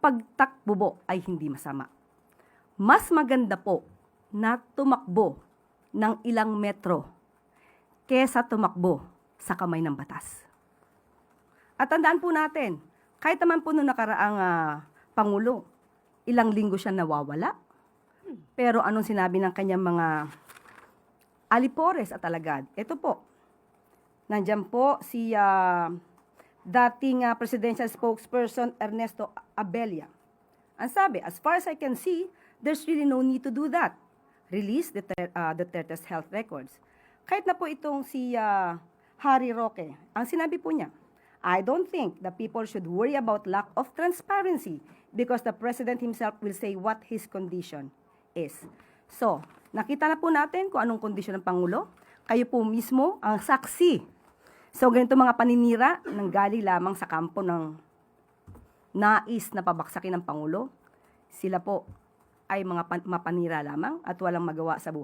pagtakbo po ay hindi masama. Mas maganda po na tumakbo ng ilang metro kesa tumakbo sa kamay ng batas. At tandaan po natin, kahit naman po nung nakaraang Pangulo, ilang linggo siya nawawala. Pero anong sinabi ng kanyang mga alipores at alagad? Ito po, nandyan po si dating presidential spokesperson Ernesto Abella. Ang sabi, as far as I can see, there's really no need to do that. Release Duterte's health records. Kahit na po itong si Harry Roque, ang sinabi po niya, I don't think the people should worry about lack of transparency because the president himself will say what his condition is. So, nakita na po natin kung anong kondisyon ng Pangulo. Kayo po mismo ang saksi. So, ganito mga paninira nang galing lamang sa kampo ng nais na pabaksakin ng Pangulo. Sila po ay mga mapanira lamang at walang magawa sa buhay.